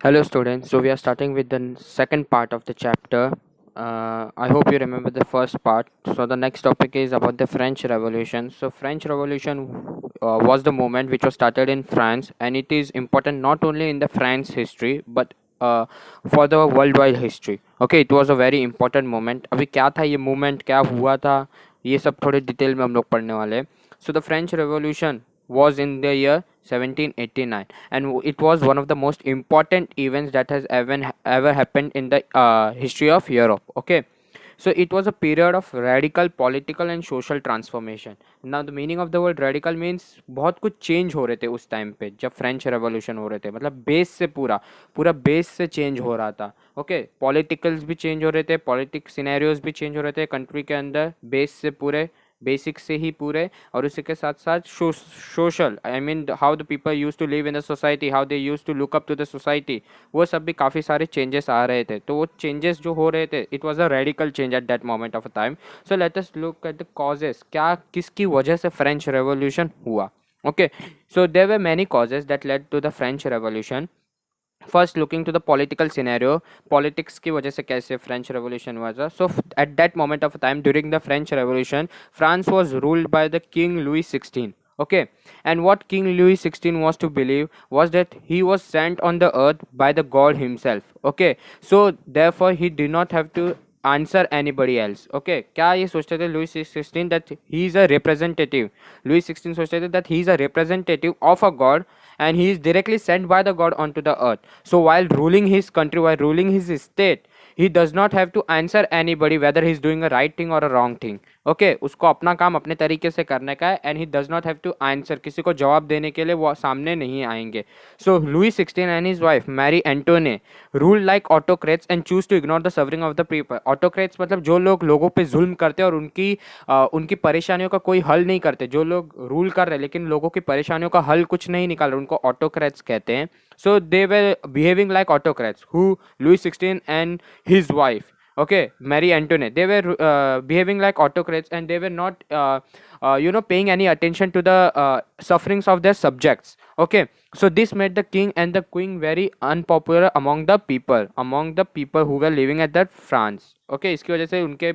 Hello, students. So we are starting with the second part of the chapter. I hope you remember the first part. So the next topic is about the French Revolution. So French Revolution was the movement which was started in France, and it is important not only in the France history but for the worldwide history. Okay, it was a very important moment. अभी क्या था ये movement क्या हुआ था ये सब थोड़े डिटेल में हम लोग पढ़ने वाले हैं. So the French Revolution was in the year 1789, and it was one of the most important events that has ever happened in the history of Europe. Okay, so it was a period of radical political and social transformation. Now the meaning of the word radical means बहुत कुछ change हो रहे थे उस time पे जब French revolution हो रहे थे. मतलब बेस से पूरा पूरा बेस से चेंज हो रहा था. ओके, पॉलिटिकल्स भी चेंज हो रहे थे, पॉलिटिक्स सिनेरियोज भी चेंज हो रहे थे कंट्री के अंदर बेस से पूरे बेसिक से ही पूरे. और उसी के साथ साथ social, I mean how the people use to live in the society, how they use to look up to the society, वो सब भी काफ़ी सारे चेंजेस आ रहे थे. तो वो चेंजेस जो हो रहे थे it was a radical change at that moment of a time. So let us look at the causes, क्या किसकी वजह से फ्रेंच रेवोल्यूशन हुआ. Okay, so there were many causes that led to the French revolution. First looking to the political scenario, politics की वजह से कैसे French revolution हुआ था. So at that moment of time during the French revolution France was ruled by the king Louis 16. Okay, and what King Louis 16 was to believe was that he was sent on the earth by the God himself. Okay, so therefore he did not have to answer anybody else. Okay, क्या ये सोचते थे Louis 16 that he is a representative. Louis 16 सोचते थे that he is a representative of a God and he is directly sent by the God onto the earth. So while ruling his country, while ruling his state, he does not have to answer anybody whether he is doing a right thing or a wrong thing. Okay, उसको अपना काम अपने तरीके से करने का है and he does not have to answer, किसी को जवाब देने के लिए वो सामने नहीं आएंगे. So Louis 16 and his wife Marie Antoinette rule like autocrats and choose to ignore the suffering of the people. Autocrats मतलब जो लोग लोगों पे जुल्म करते और उनकी परेशानियों का कोई हल नहीं करते, जो लोग रूल कर रहे लेकिन लोगों की परेशानियों का हल कुछ नहीं निकाल रहे, उनको ऑटोक्रेट्स कहते हैं. So they were behaving like autocrats who Louis 16 and his wife, okay, Marie Antoinette, they were behaving like autocrats and they were not paying any attention to the sufferings of their subjects. Okay, so this made the king and the queen very unpopular among the people who were living at that France. Okay, इसकी वजह से उनके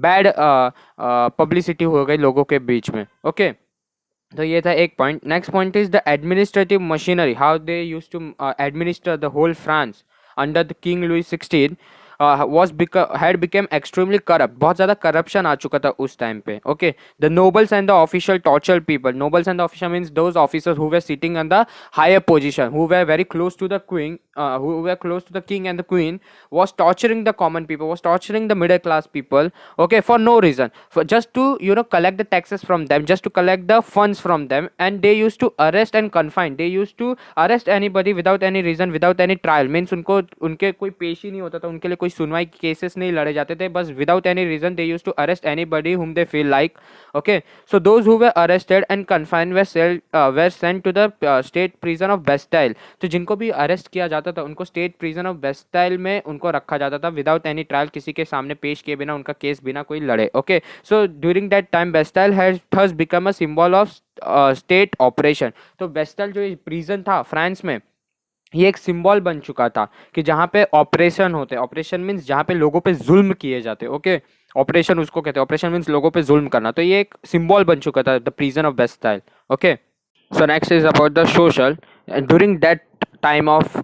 bad publicity हो गई लोगों के बीच में. Okay, तो ये था एक point. Next point is the administrative machinery, how they use to administer the whole France under the king Louis 16 had become extremely corrupt. बहुत ज़्यादा करप्शन आ चुका था उस टाइम पे. Okay, the nobles and the official torture people. Nobles and the official means those officers who were sitting on the higher position, who were very close to the queen, who were close to the king and the queen, was torturing the common people, was torturing the middle class people. Okay, for no reason, for just to collect the taxes from them, just to collect the funds from them. And they used to arrest and confine, they used to arrest anybody without any reason, without any trial. Means उनको उनके कोई पेश ही नहीं होता था, उनके लिए कोई सुनवाई केसेस नहीं लड़े जाते थे, बस without any reason they use to arrest anybody whom they feel like. Okay, so those who were arrested and confined were sent to the state prison of Bastille. तो जिनको भी अरेस्ट किया जाता था उनको स्टेट प्रिजन ऑफ बेस्टाइल में उनको रखा जाता था विदाउट एनी ट्रायल, किसी के सामने पेश किए बिना, उनका केस बिना कोई लड़े. Okay, so during that time Bastille has thus become a symbol of state operation. तो बेस्टाइल जो प्रिजन था फ्रांस में, ये एक सिंबल बन चुका था कि जहाँ पे ऑपरेशन होते, ऑपरेशन मीन्स जहाँ पे लोगों पे जुल्म किए जाते. ओके, ऑपरेशन उसको कहते हैं, ऑपरेशन मीन्स लोगों पे जुल्म करना. तो ये एक सिंबल बन चुका था, the prison of Bastille. Okay, so next is about the social. During that time of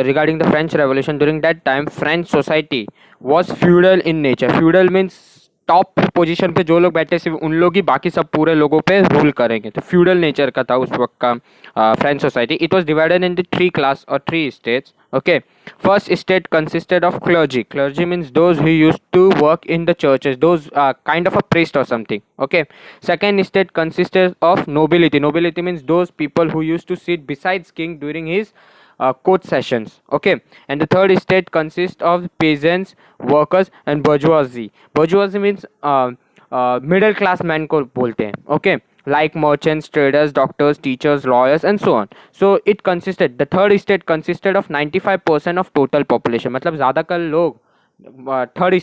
regarding the French Revolution, during that time French society was feudal in nature. Feudal means top position पे जो लोग बैठे सिर्फ उन लोग ही बाकी सब पूरे लोगों पे रूल करेंगे. तो फ्यूडल नेचर का था उस वक्त का French society. It was divided in the 3 class और 3 states. Okay, first state consisted of clergy. Clergy means those who used to work in the churches, those kind of a priest or something. Okay, second state consisted of nobility. Nobility means those people who used to sit besides king during his court sessions. Okay, and the third state consists of peasants, workers and bourgeoisie. Bourgeoisie means middle class man को बोलते हैं. Okay, like merchants, traders, doctors, teachers, lawyers and so on. So it consisted, the third state consisted of 95% of total population. मतलब ज़्यादातर लोग third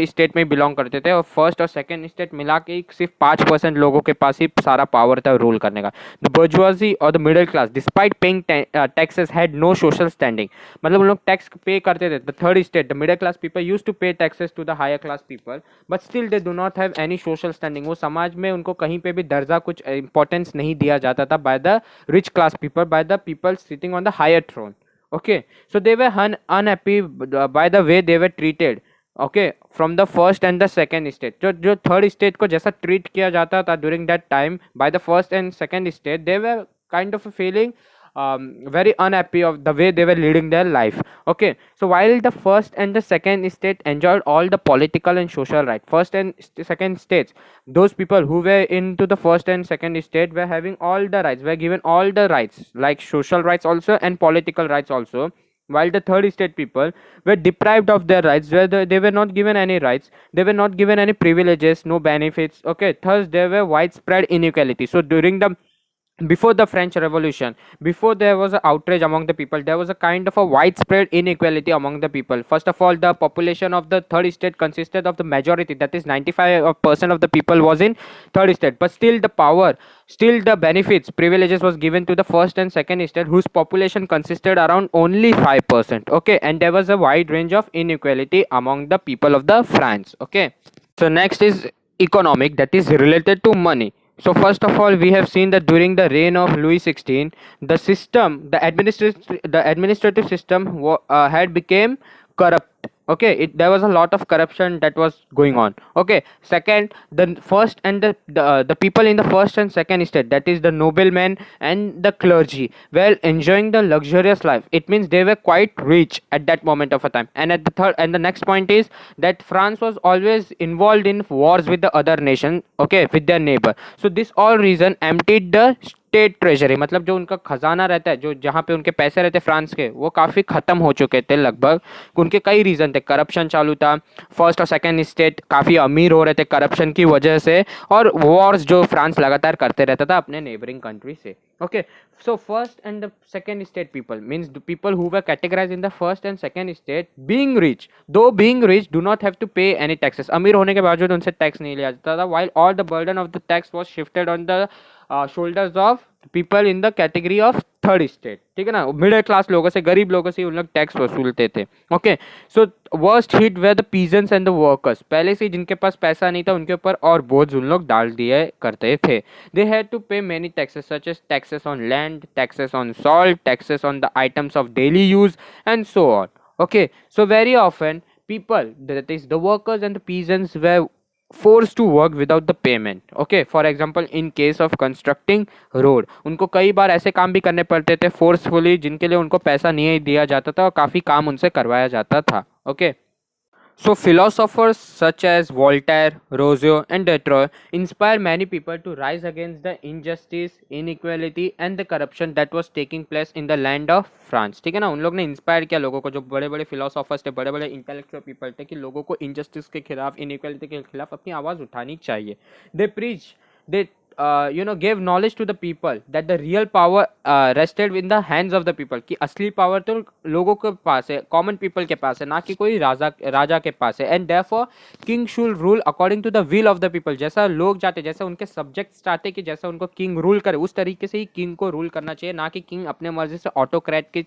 state में belong करते थे, और फर्स्ट और सेकंड स्टेट मिला के सिर्फ 5% लोगों के पास ही सारा पावर था रूल करने का. द बर्जुआजी और the middle class despite paying taxes had no social standing. मतलब उन लोग टैक्स पे करते थे. The third state, the middle class people use to pay taxes to the higher class people, but still they do not have any social standing. वो समाज में उनको कहीं पे भी दर्जा कुछ इंपॉर्टेंस नहीं दिया जाता था by the rich class people, by the people sitting on the higher throne. Okay, so they were unhappy by the way they were treated. Okay, from the first and the second state. जो third state को जैसा treat किया जाता था during that time by the first and second state, they were kind of feeling very unhappy of the way they were leading their life. Okay, so while the first and the second state enjoyed all the political and social right, first and second states, those people who were into the first and second state were having all the rights, were given all the rights, like social rights also and political rights also, while the third state people were deprived of their rights, where they were not given any rights, they were not given any privileges, no benefits. Okay, thus there were widespread inequality. So during the before the French Revolution, before there was an outrage among the people, there was a kind of a widespread inequality among the people. First of all, the population of the third state consisted of the majority, that is 95% of the people was in third state, but still the power, still the benefits, privileges was given to the first and second state, whose population consisted around only 5%. Okay, and there was a wide range of inequality among the people of the France. Okay, so next is economic, that is related to money. So first of all, we have seen that during the reign of Louis XVI, the system, the administrative system had become corrupt. Okay, there was a lot of corruption that was going on. Okay, second, the first and the people in the first and second state, that is the noblemen and the clergy, were enjoying the luxurious life. It means they were quite rich at that moment of a time. And at the third and the next point is that France was always involved in wars with the other nation. Okay, with their neighbor. So this all reason emptied the state treasury, मतलब जो उनका खजाना रहता है, जो जहाँ पे उनके पैसे रहते फ्रांस के, वो काफ़ी ख़त्म हो चुके थे लगभग. उनके कई रीज़न थे. करप्शन चालू था, फर्स्ट और सेकंड स्टेट काफ़ी अमीर हो रहे थे करप्शन की वजह से, और वॉर्स जो फ्रांस लगातार करते रहता था अपने नेबरिंग कंट्री से. Okay, so first and the second state people means the people who were categorized in the first and second state, being rich, though being rich, do not have to pay any taxes. अमीर होने के बावजूद उनसे tax नहीं लिया जाता था, while all the burden of the tax was shifted on the shoulders of people in the category of third state. ठीक है ना, मिडिल क्लास लोगों से, गरीब लोगों से उन लोग टैक्स वसूलते थे. Okay, so worst hit were the peasants and the workers. पहले से जिनके पास पैसा नहीं था उनके ऊपर और बोझ उन लोग डाल दिए करते थे. They had to pay many taxes such as taxes on land, taxes on salt, taxes on the items of daily use and so on. Okay, so very often people, that is the workers and the peasants, were forced to work without the payment. Okay, for example in case of constructing road, उनको कई बार ऐसे काम भी करने पड़ते थे forcefully जिनके लिए उनको पैसा नहीं दिया जाता था और काफ़ी काम उनसे करवाया जाता था. Okay, so philosophers such as Voltaire, Rousseau and Diderot inspire many people to rise against the injustice, inequality and the corruption that was taking place in the land of France. ठीक है ना, उन लोग ने इंस्पायर किया लोगों को, जो बड़े बड़े फिलोसोफर्स थे, बड़े बड़े इंटेलेक्चुअल पीपल थे, कि लोगों को इनजस्टिस के खिलाफ, इनइक्वालिटी के खिलाफ अपनी आवाज़ उठानी चाहिए. They preach, they gave knowledge to the people that the real power rested in the hands of the people, कि असली पावर तो लोगों के पास है, कॉमन पीपल के पास है, ना कि कोई राजा के पास है. And therefore king should rule according to the will of the people. जैसा लोग चाहते, जैसा उनके सब्जेक्ट्स चाहते कि जैसा उनको किंग रूल करे, उस तरीके से ही किंग को रूल करना चाहिए, ना कि किंग अपने मर्जी से ऑटोक्रेट की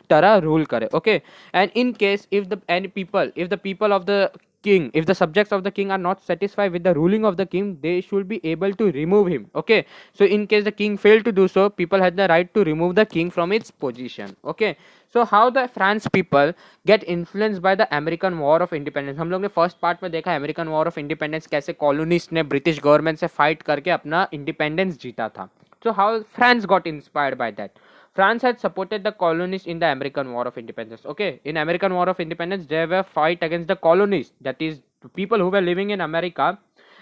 तरह रूल करे. Okay, and in case if the people of the king, if the subjects of the king are not satisfied with the ruling of the king, they should be able to remove him. Okay, so in case the king failed to do so, people had the right to remove the king from its position. Okay, so how the France people get influenced by the American War of Independence. हम लोग ने first part में देखा American war of independence, कैसे colonist ने British government से fight करके अपना इंडिपेंडेंस जीता था. So how France got inspired by that? France had supported the colonists in the American War of Independence. Okay, in American War of Independence, there were fight against the colonists, that is, the people who were living in America,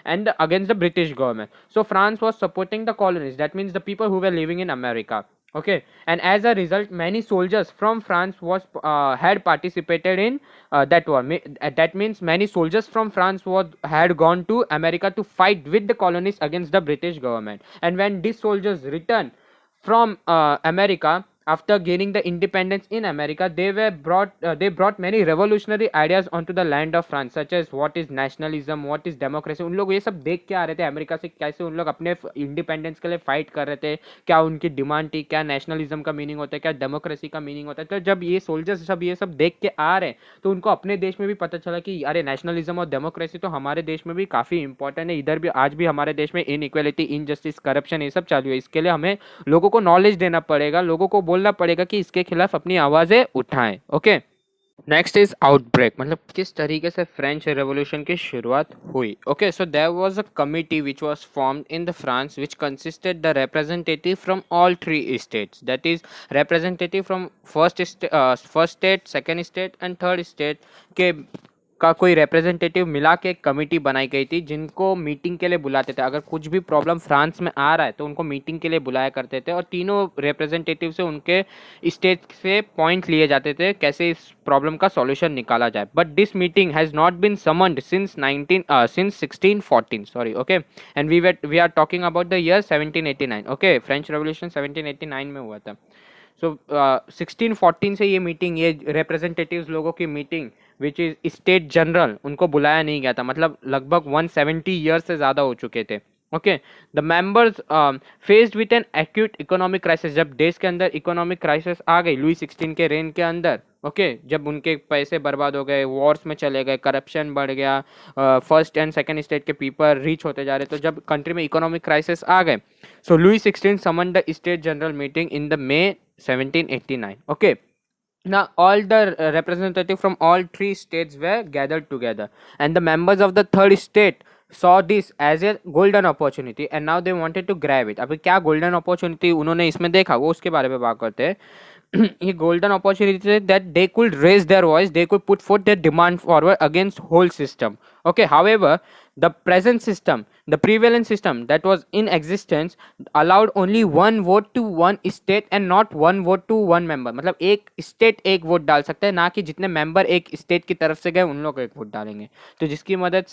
and against the British government. So France was supporting the colonists. That means the people who were living in America. Okay, and as a result, many soldiers from France had participated in that war. That means many soldiers from France had gone to America to fight with the colonists against the British government. And when these soldiers returned from America, after gaining the independence in America, they brought many revolutionary ideas onto the land of France, such as what is nationalism, what is democracy. उन लोग ये सब देख के आ रहे थे America से, कैसे उन लोग अपने इंडिपेंडेंस के लिए फाइट कर रहे थे, क्या उनकी डिमांड थी, क्या नेशनलिज्म का मीनिंग होता है, क्या डेमोक्रेसी का मीनिंग होता है. तो जब ये सोल्जर्स सब ये सब देख के आ रहे हैं, तो उनको अपने देश में भी पता चला कि अरे नेशनलिज्म और डेमोक्रेसी तो हमारे देश में भी काफ़ी इंपॉर्टेंट है. इधर भी आज भी हमारे देश में इनइक्वालिटी, इनजस्टिस, करप्शन ये सब चालू है. इसके लिए हमें लोगों को नॉलेज देना पड़ेगा, लोगों को बोलना पड़ेगा कि इसके खिलाफ अपनी आवाज़ें उठाएं. ओके, नेक्स्ट इज आउटब्रेक, मतलब किस तरीके से फ्रेंच रेवोल्यूशन की शुरुआत हुई. Okay, so there was a committee which was formed in the France which consisted the representative from all three states, that is representative from first state, second state and third state के का कोई representative मिला के एक committee बनाई गई थी, जिनको मीटिंग के लिए बुलाते थे. अगर कुछ भी प्रॉब्लम फ्रांस में आ रहा है तो उनको मीटिंग के लिए बुलाया करते थे, और तीनों रिप्रेजेंटेटिव से उनके स्टेट से पॉइंट लिए जाते थे कैसे इस प्रॉब्लम का सॉल्यूशन निकाला जाए. But this meeting has not been summoned since 1614, sorry. Okay, and we are talking about the year 1789. Okay, French revolution 1789 में हुआ था. सो 1614 से ये मीटिंग, ये रिप्रेजेंटेटिव्स लोगों की meeting which is state general, उनको बुलाया नहीं गया था. मतलब लगभग 170 ईयर्स से ज़्यादा हो चुके थे. Okay, the members faced with an acute economic crisis, जब देश के अंदर इकोनॉमिक क्राइसिस आ गई लुई 16 के रेन के अंदर. ओके, जब उनके पैसे बर्बाद हो गए, वॉर्स में चले गए, करप्शन बढ़ गया, फर्स्ट एंड सेकेंड स्टेट के पीपल रीच होते जा रहे, तो जब कंट्री में इकोनॉमिक क्राइसिस आ गए, so Louis 16 summoned the state general meeting in the May 1789. Okay. Now all the representatives from all three states were gathered together, and the members of the third state saw this as a golden opportunity, and now they wanted to grab it. अभी क्या golden opportunity उन्होंने इसमें देखा, वो उसके बारे में बात करते हैं. ये golden opportunity that they could raise their voice, they could put forth their demand forward against whole system. Okay, however, the present system, the prevalent system that was in existence, allowed only one vote to one state and not one vote to one member. मतलब एक state एक vote डाल सकता है, ना कि जितने member एक स्टेट की तरफ से गए उन लोग एक वोट डालेंगे. तो जिसकी मदद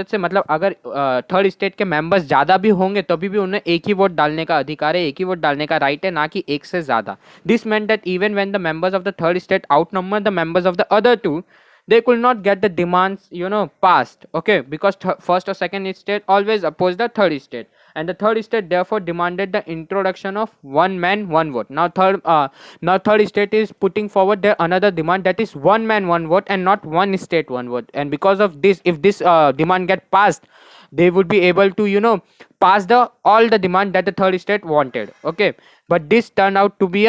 से मतलब अगर थर्ड स्टेट के मेंबर्स ज़्यादा भी होंगे तभी भी उन्हें एक ही वोट डालने का अधिकार है, एक ही वोट डालने का राइट है, ना कि एक से ज़्यादा. This meant that even when the members of the third state outnumbered the members of the other two, they could not get the demands passed. Okay, because first or second state always opposed the third state, and the third state therefore demanded the introduction of one man one vote. Now third state is putting forward their another demand, that is one man one vote and not one state one vote. And because of this, if this demand get passed, they would be able to pass all the demand that the third state wanted. Okay, but this turned out to be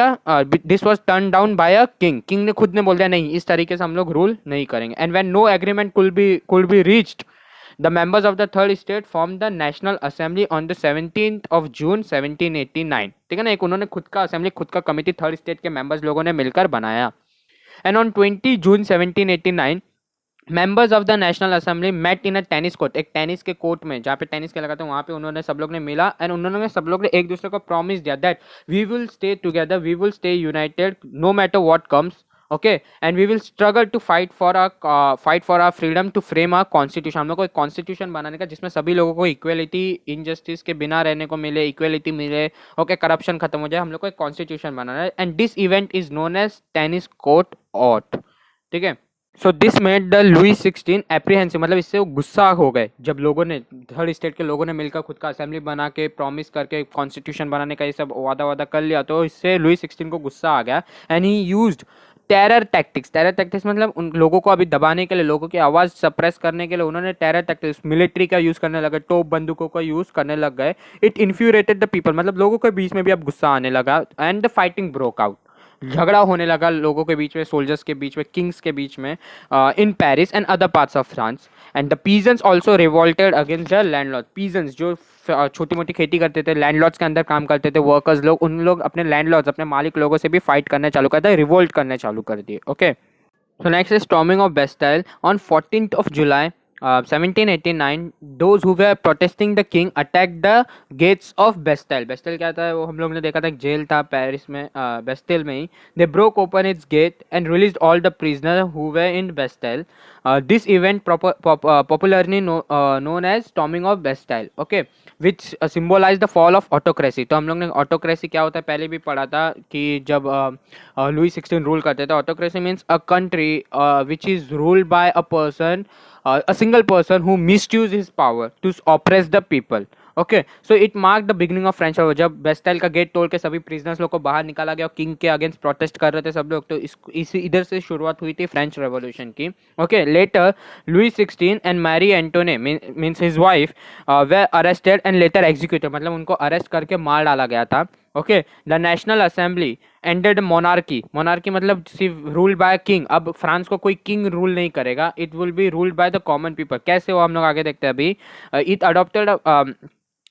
this was turned down by a king. ने खुद ने बोल दिया नहीं, इस तरीके से हम लोग रूल नहीं करेंगे. And when no agreement could be reached, the members of the third state formed the National Assembly on the 17th of June 1789. ठीक है ना, एक उन्होंने खुद का असेंबली, खुद का कमिटी थर्ड स्टेट के मेंबर्स लोगों ने मिलकर बनाया. And on 20 June 1789, members of the national assembly met in a tennis court, एक टेनिस के कोर्ट में जहाँ पे टेनिस खेला जाता है, वहाँ पे उन्होंने सब लोग ने मिला, एंड उन्होंने सब लोग ने एक दूसरे को प्रॉमिस दिया that we will stay together, we will stay united no matter what comes. Okay, and we will struggle to fight for our freedom to frame our constitution. हम लोग को एक कॉन्स्टिट्यूशन बनाने का जिसमें सभी लोगों को इक्वलिटी, इनजस्टिस के बिना रहने को मिले, इक्वलिटी मिले. ओके, करप्शन खत्म हो जाए, हम लोग को एक कॉन्स्टिट्यूशन बनाना है. And this event is known as tennis court oath. ठीक है, so this made the Louis 16 apprehensive, मतलब इससे वो गुस्सा हो गए जब लोगों ने, थर्ड स्टेट के लोगों ने मिलकर खुद का असेंबली बना के प्रॉमिस करके कॉन्स्टिट्यूशन बनाने का ये सब वादा कर लिया, तो इससे लुई 16 को गुस्सा आ गया. And he used terror tactics मतलब उन लोगों को अभी दबाने के लिए, लोगों की आवाज़ सप्रेस करने के लिए उन्होंने टेरर टैक्टिक्स, मिलिट्री का यूज़ करने लगे, तोप बंदूकों का यूज़ करने लग गए. इट इन्फ्यूरेटेड द पीपल, मतलब लोगों के बीच में भी अब गुस्सा आने लगा. And the fighting broke out, झगड़ा होने लगा लोगों के बीच में, सोल्जर्स के बीच में, किंग्स के बीच में, in Paris and other parts of France. And the peasants also revolted against the landlord. Peasants जो छोटी मोटी खेती करते थे, लैंडलॉर्ड्स के अंदर काम करते थे, वर्कर्स लोग, उन लोग अपने लैंडलॉर्ड्स, अपने मालिक लोगों से भी फाइट करने चालू कर दिए, रिवोल्ट करने चालू कर दिए. Okay, so next is storming of Bastille on 14th of July 1789, those who were protesting the king attacked the gates of Bastille. Bastille क्या था, वो हम लोग ने देखा था, जेल था पेरिस में, Bastille में ही. They broke open its gate and released all the prisoners who were in Bastille. This event popularly known as storming of Bastille, okay, which symbolized the fall of autocracy. तो हम लोग ने autocracy क्या होता है पहले भी पढ़ा था कि जब लुई 16 रूल करते थे. autocracy means a country which is ruled by a person, a single person who misused his power to oppress the people. Okay, so it mark the beginning of French war. जब Bastille का gate तोड़ के सभी prisoners लोग को बाहर निकाला गया और किंग के अगेंस्ट प्रोटेस्ट कर रहे थे सब लोग, तो इसी इधर से शुरुआत हुई थी फ्रेंच रेवोल्यूशन की. Okay, later Louis 16 and Marie Antoinette means his wife were arrested and later executed, मतलब उनको अरेस्ट करके मार डाला गया था. Okay, the national assembly ended monarchy. Monarchy मतलब सिर्फ रूल्ड बाय किंग. अब फ्रांस को कोई किंग रूल नहीं करेगा, it will be ruled by the common people. कैसे वो हम लोग आगे देखते हैं अभी. It adopted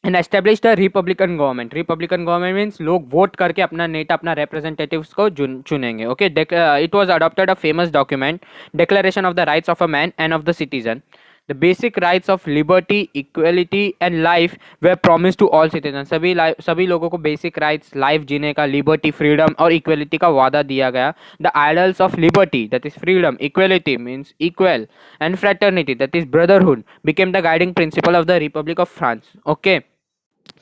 and established a republican government. Republican government means लोग वोट करके अपना नेता, अपना रिप्रेजेंटेटिव्स को चुनेंगे. Okay, it was adopted a famous document, declaration of the rights of a man and of the citizen. The basic rights of liberty, equality and life were promised to all citizens. सभी लोगों को basic rights, life जीने का, liberty, freedom और equality का वादा दिया गया. The ideals of liberty, that is freedom, equality means equal, and fraternity, that is brotherhood, became the guiding principle of the Republic of France. Okay.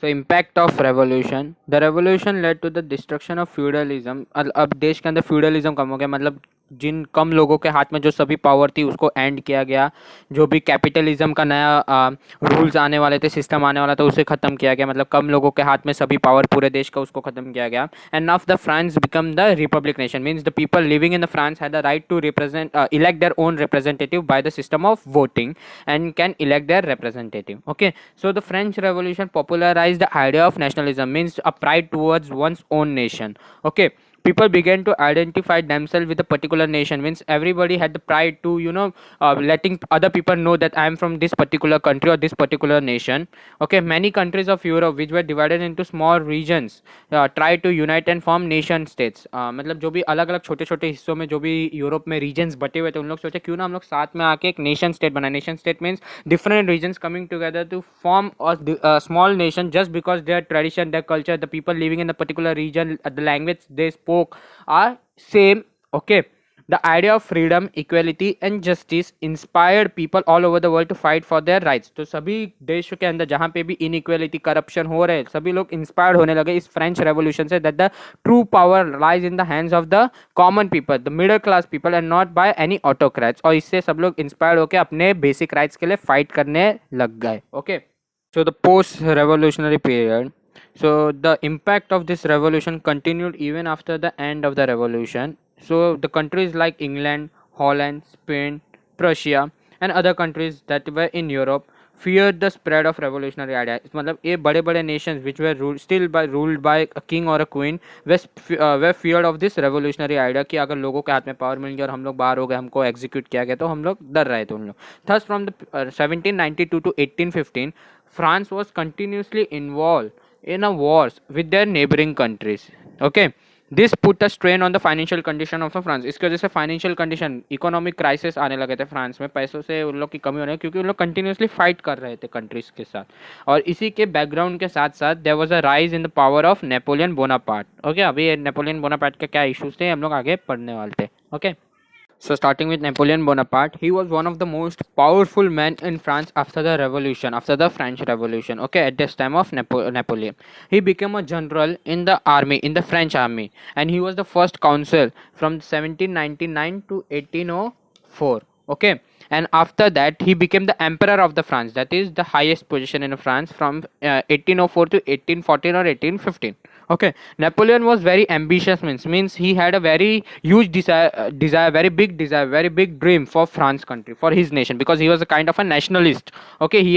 So impact of revolution. The revolution led to the destruction of feudalism. अब देश के अंदर feudalism कम हो गया, मतलब जिन कम लोगों के हाथ में जो सभी पावर थी उसको एंड किया गया. जो भी कैपिटलिज्म का नया रूल्स आने वाले थे, सिस्टम आने वाला था, उसे ख़त्म किया गया. मतलब कम लोगों के हाथ में सभी पावर पूरे देश का, उसको ख़त्म किया गया. And now the France become the republic nation. Means the people living in the France had the right to elect their own representative by the system of voting and can elect their representative. Okay, so the French Revolution popularized the idea of nationalism, means a pride towards one's own nation. Okay, people began to identify themselves with a particular nation, means everybody had the pride to letting other people know that I am from this particular country or this particular nation. Okay, many countries of Europe which were divided into small regions tried to unite and form nation states. मतलब जो भी अलग अलग छोटे छोटे हिस्सों में जो भी यूरोप में रीजन्स बटे हुए थे, उन लोग सोचे क्यों ना हम लोग साथ में आके एक नेशन स्टेट बनाए. Nation state means different regions coming together to form a small nation just because their tradition, their culture, the people living in the particular region, the language they spoke are same. Okay, the idea of freedom, equality and justice inspired people all over the world to fight for their rights. तो सभी देशों के अंदर जहाँ पे भी inequality, corruption हो रहे हैं, सभी लोग इंस्पायर्ड होने लगे इस फ्रेंच रेवोल्यूशन से, that the true power lies in the hands of the common people, the middle class people and not by any autocrats. और इससे सब लोग इंस्पायर्ड होकर अपने बेसिक राइट्स के लिए फाइट करने लग गए. Okay, so the post revolutionary period. So the impact of this revolution continued even after the end of the revolution. So the countries like England, Holland, Spain, Prussia and other countries that were in Europe feared the spread of revolutionary ideas. मतलब ये बड़े बड़े nations which were ruled by a king or a queen were feared of this revolutionary idea कि अगर लोगों के हाथ में पावर मिल गया और हम लोग बाहर हो गए, हमको एग्जीक्यूट किया गया, तो हम लोग डर रहे थे उन लोग. Thus from the 1792 to 1815 France was continuously involved in a wars with their neighboring countries. Okay, this put a strain on the financial condition of France. इसकी वजह से फाइनेंशियल कंडीशन, इकोनॉमिक क्राइसिस आने लगे थे फ्रांस में, पैसों से उन लोग की कमी होने, क्योंकि उन लोग कंटिन्यूसली फाइट कर रहे थे कंट्रीज के साथ. और इसी के बैकग्राउंड के साथ साथ there was a rise in the power of Napoleon Bonaparte. Okay, अभी नेपोलियन बोनापार्ट के क्या इश्यूज थे हम लोग आगे पढ़ने वाले थे. Okay, so starting with Napoleon Bonaparte, he was one of the most powerful men in France after the revolution, after the French Revolution. Okay, at this time of Napoleon, he became a general in the army, in the French army, and he was the first consul from 1799 to 1804. Okay, and after that he became the emperor of the France, that is the highest position in France from 1804 to 1814 or 1815. Okay, Napoleon was very ambitious, means he had a very huge desire, very big desire, very big dream for France country, for his nation, because he was a kind of a nationalist. Okay, he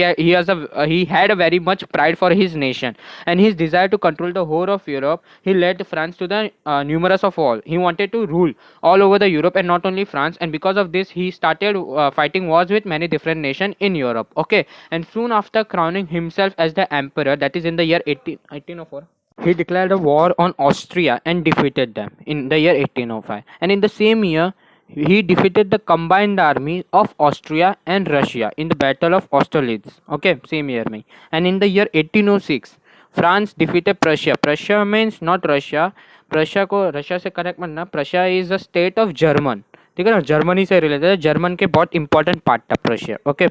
had a very much pride for his nation, and his desire to control the whole of Europe, he led France to the numerous of all. He wanted to rule all over the Europe and not only France, and because of this he started fighting wars with many different nations in Europe. Okay, and soon after crowning himself as the emperor, that is in the year 1804, he declared a war on Austria and defeated them in the year 1805. And in the same year, he defeated the combined army of Austria and Russia in the Battle of Austerlitz. Okay, same year में. And in the year 1806, France defeated Prussia. Prussia means not Russia. Prussia को Russia से connect मत ना. Prussia is a state of German. ठीक है ना, Germany से related है. जर्मन के बहुत इंपॉर्टेंट पार्ट था Prussia. Okay,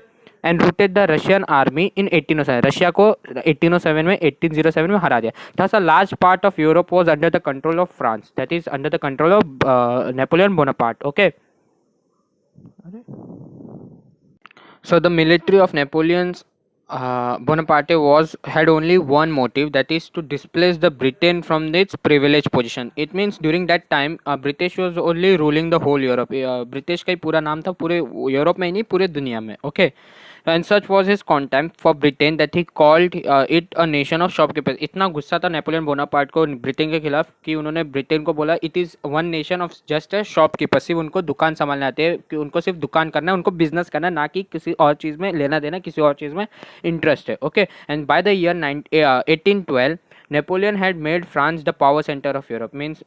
and rooted the Russian army in 1807. Russia को 1807 में 1807 में हरा दिया. Thus a large part of Europe was under the control of France, that is under the control of Napoleon Bonaparte. Okay, so the military of Napoleon's Bonaparte had only one motive, that is to displace the Britain from its privileged position. It means during that time British was only ruling the whole Europe. British का ही पूरा नाम था पूरे Europe में ही नहीं, पूरे दुनिया में. Okay, and such was his contempt for Britain that he called it a nation of shopkeepers. इतना गुस्सा था नेपोलियन बोनापार्ट को ब्रिटेन के खिलाफ कि उन्होंने ब्रिटेन को बोला it is one nation of just a shopkeeper. सिर्फ उनको दुकान संभालने आते हैं, कि उनको सिर्फ दुकान करना है, उनको बिजनेस करना है, ना कि किसी और चीज़ में लेना देना, किसी और चीज़ में इंटरेस्ट है. Okay, and by the year 1812 Napoleon had made France the power center of Europe. Means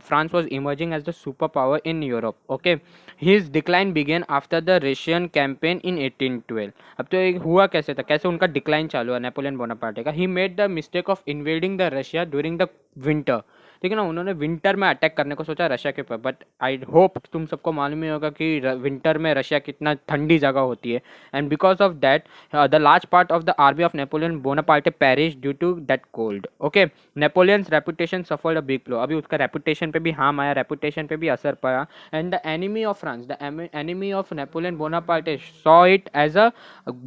France was emerging as the superpower in Europe. Okay, his decline began after the Russian campaign in 1812. अब तो एक हुआ कैसे था, कैसे उनका decline चालू है नेपोलियन बोनापार्टे का. He made the mistake of invading the Russia during the winter. ठीक है ना, उन्होंने विंटर में अटैक करने को सोचा रशिया के ऊपर. बट आई होप तुम सबको मालूम ही होगा कि विंटर में रशिया कितना ठंडी जगह होती है. And because of that the large part of the army of Napoleon Bonaparte perish due to that cold. Okay, Napoleon's reputation suffered a big blow. अभी उसका रेपुटेशन पे भी हार्म आया, रेपुटेशन पे भी असर पड़ा. And the enemy of France, the enemy of Napoleon Bonaparte saw it as a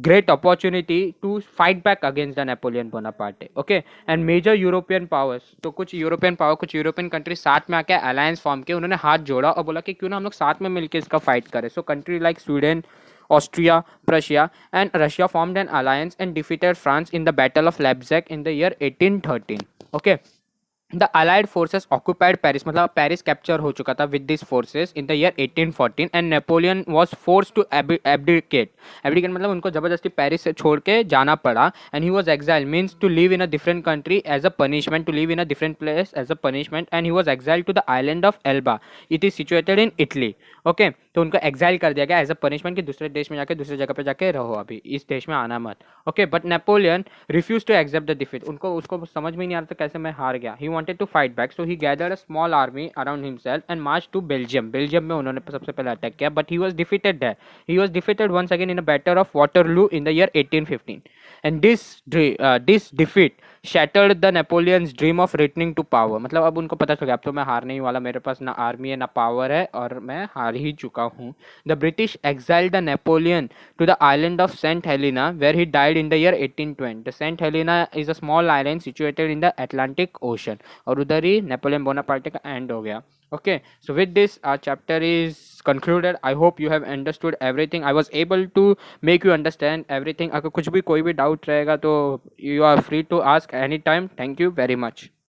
great opportunity to fight back against the Napoleon Bonaparte. Okay, and major European powers, तो कुछ European power, कुछ European country साथ में आके alliance form किया. उन्होंने हाथ जोड़ा और बोला कि क्यों ना हम लोग साथ में मिलकर इसका फाइट करें. सो country like Sweden, Austria, Prussia, and Russia formed an alliance and defeated France in the Battle of Leipzig in the year 1813. Okay, the allied forces occupied Paris. मतलब पेरिस कैप्चर हो चुका था with these forces in the year 1814 and Napoleon was forced to abdicate. Abdicate मतलब उनको जबरदस्ती Paris से छोड़ के जाना पड़ा. And he was exiled, means to live in a different country as a punishment, to live in a different place as a punishment. And he was exiled to the island of Elba. It is situated in Italy. Okay, तो उनको exile कर दिया गया as a punishment कि दूसरे देश में जाके दूसरे जगह पे जाके रहो, अभी इस देश में आना मत. Okay, but Napoleon refuse to accept the defeat. उनको उसको समझ में नहीं आ रहा था कैसे मैं हार गया. He wanted to fight back, so he gathered a small army around himself and march to Belgium. Belgium में उन्होंने सबसे पहले अटैक किया, but he was defeated there. He was defeated once again in a battle of Waterloo in the year 1815. And this defeat shattered the Napoleon's dream of returning to power. मतलब अब उनको पता चल गया अब तो मैं हारने ही वाला, मेरे पास ना आर्मी है ना पावर है और मैं हार ही चुका हूँ. The British exiled the Napoleon to the island of Saint Helena where he died in the year 1820. The Saint Helena is a small island situated in the Atlantic Ocean. और उधर ही नेपोलियन बोनापार्टे का end हो गया. Okay, so with this our chapter is concluded. I hope you have understood everything. I was able to make you understand everything. अगर कुछ भी कोई भी डाउट रहेगा तो you are free to ask anytime. Thank you very much.